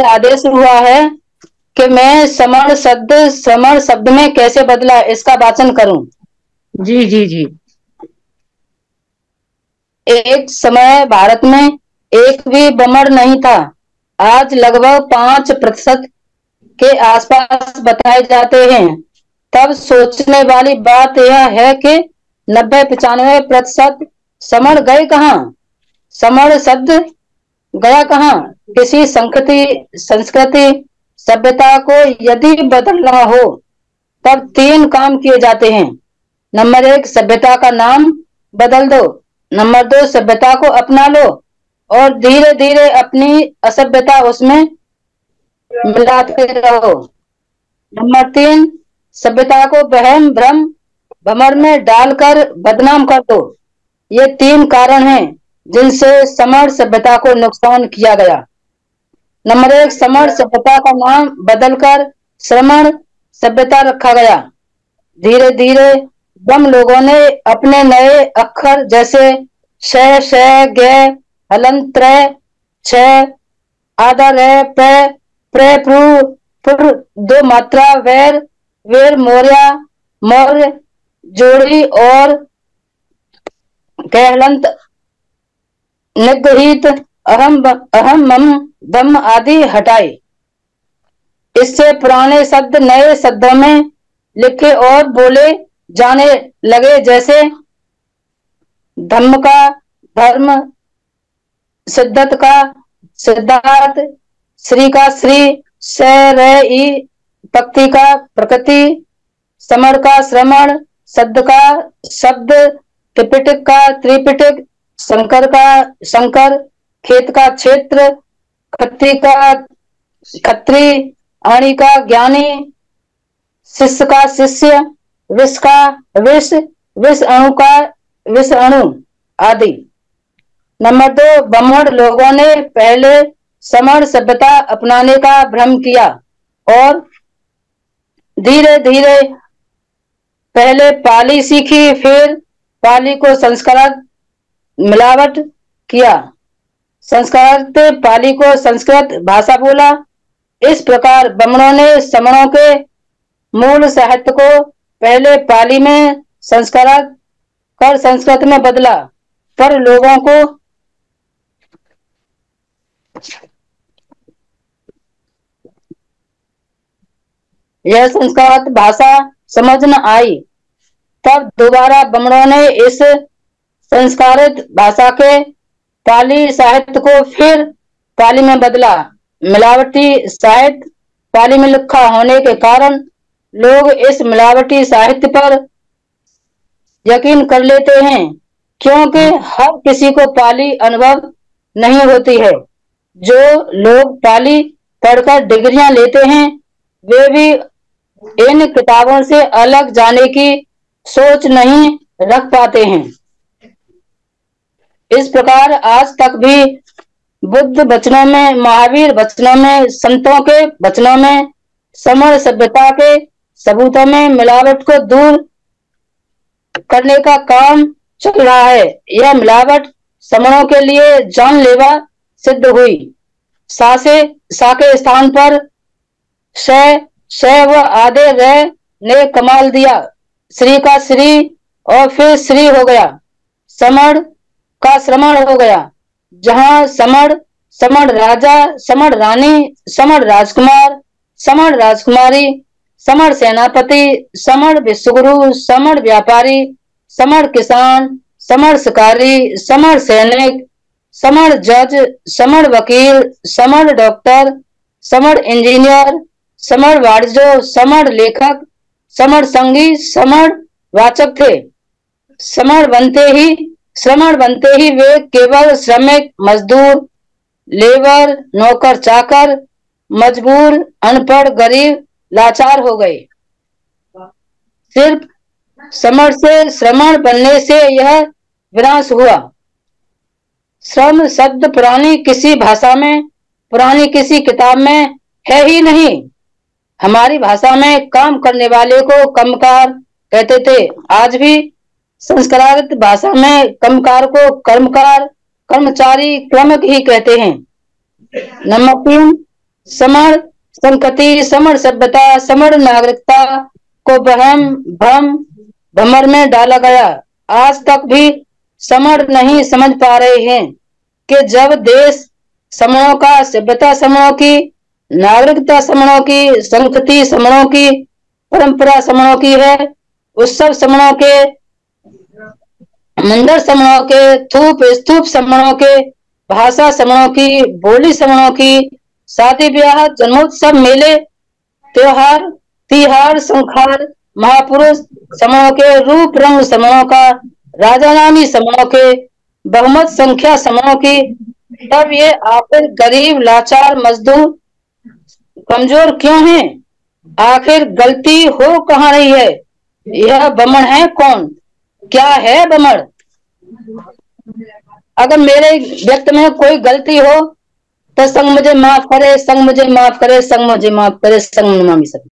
आदेश हुआ है कि मैं समण शब्द में कैसे बदला, इसका वाचन करूं। जी जी जी। एक समय भारत में एक भी बमड़ नहीं था। आज लगभग 5% के आसपास बताए जाते हैं। तब सोचने वाली बात यह है कि 90-95% समण गए कहाँ? समण शब्द गया कहाँ? किसी संस्कृति सभ्यता को यदि बदलना हो तब 3 काम किए जाते हैं। नंबर 1, सभ्यता का नाम बदल दो। नंबर 2, सभ्यता को अपना लो और धीरे धीरे अपनी असभ्यता उसमें मिलाते रहो। नंबर 3, सभ्यता को वहम भ्रम भमर में डालकर बदनाम कर दो। ये 3 कारण हैं जिनसे समण सभ्यता को नुकसान किया गया। नंबर 1, समण सभ्यता का नाम बदलकर श्रमण सभ्यता रखा गया। धीरे धीरे ब्रह्म लोगों ने अपने नए अक्षर जैसे श, श, ग, हलंत, त्र, छ, आधा, र, प, प्र, प्र, 2 मात्रा, वैर, वेर, मौर्य, मौर्य, जोड़ी और कहलंत, निगृहित, अहम, अहम, मम, धम आदि हटाए। इससे पुराने शब्द नए शब्दों में लिखे और बोले जाने लगे, जैसे धम्म का धर्म, सिद्धत का सिद्धार्थ, श्री का श्री, स, र, ई, पक्ति का प्रकृति, समण का श्रमण, शब्द का शब्द, त्रिपिटक का त्रिपिटक, शंकर का शंकर, खेत का क्षेत्र, खत्री का खत्री, अणि का ज्ञानी, शिष्य का शिष्य, विष का विष, विष अणु का विष अणु आदि। नंबर 2, ब्राह्मण लोगों ने पहले समण सभ्यता अपनाने का भ्रम किया और धीरे धीरे पहले पाली सीखी, फिर पाली को संस्कृत मिलावट किया, संस्कृत पाली को संस्कृत भाषा बोला। इस प्रकार ब्राह्मणों ने समणों के मूल साहित्य को पहले पाली में संस्कृत कर संस्कृत में बदला, पर लोगों को यह संस्कृत भाषा समझ न आई। तब दोबारा ब्राह्मणों ने इस संस्कृत भाषा के पाली साहित्य को फिर पाली में बदला। मिलावटी साहित्य पाली में लिखा होने के कारण लोग इस मिलावटी साहित्य पर यकीन कर लेते हैं, क्योंकि हर किसी को पाली अनुभव नहीं होती है। जो लोग पाली पढ़कर डिग्रियां लेते हैं वे भी इन किताबों से अलग जाने की सोच नहीं रख पाते हैं। इस प्रकार आज तक भी बुद्ध वचनों में, महावीर वचनों में, संतों के वचनों में, समण सभ्यता के सबूतों में मिलावट को दूर करने का काम चल रहा है। यह मिलावट समणों के लिए जानलेवा सिद्ध हुई। सा के स्थान पर श व आधे र ने कमाल दिया। श्री का श्री और फिर श्री हो गया। समण का श्रमण हो गया। जहां समण, समण राजा, समण रानी, समण राजकुमार, समण राजकुमारी, समण सेनापति, समण विश्वगुरु, समण व्यापारी, समण किसान, समण शिकारी, समण सैनिक, समण जज, समण वकील, समण डॉक्टर, समण इंजीनियर, समण वाणिज्य, समण लेखक, समण संगी, समण वाचक थे। श्रमण बनते ही वे केवल श्रमिक, मजदूर, लेबर, नौकर चाकर, मजबूर, अनपढ़, गरीब, लाचार हो गए। सिर्फ समण से श्रमण बनने से यह विनाश हुआ। श्रम शब्द पुरानी किसी भाषा में, पुरानी किसी किताब में है ही नहीं। हमारी भाषा में काम करने वाले को कर्मकार कहते थे। आज भी संस्कृत भाषा में कर्मकार को कर्मकार, कर्मचारी, क्रमिक ही कहते हैं। नंबर 3, समण संस्कृति, समण सभ्यता, समण नागरिकता को वहम भ्रम भमर में डाला गया। आज तक भी समण नहीं समझ पा रहे हैं कि जब देश समणों का, सभ्यता समणों की, नागरिकता समणों की, संस्कृति समणों की, परंपरा समणों की है, उत्सव समणों के, मंदिर समणों के, थूप स्तूप समणों के, भाषा समणों की, बोली समणों की, शादी ब्याह, जन्मोत्सव, मेले, त्योहार, तिहार, संखार, महापुरुष समणों के, रूप रंग समणों का, राजा नामी समणों के, बहुमत संख्या समणों की। तब ये आखिर गरीब, लाचार, मजदूर, कमजोर क्यों हैं? आखिर गलती हो कहाँ रही है? यह बमण है कौन? क्या है बमण? अगर मेरे व्यक्त में कोई गलती हो तो संग मुझे माफ करे, संग मुझे माफ करे, संग मुझे माफ करे, संग नमामि सभी।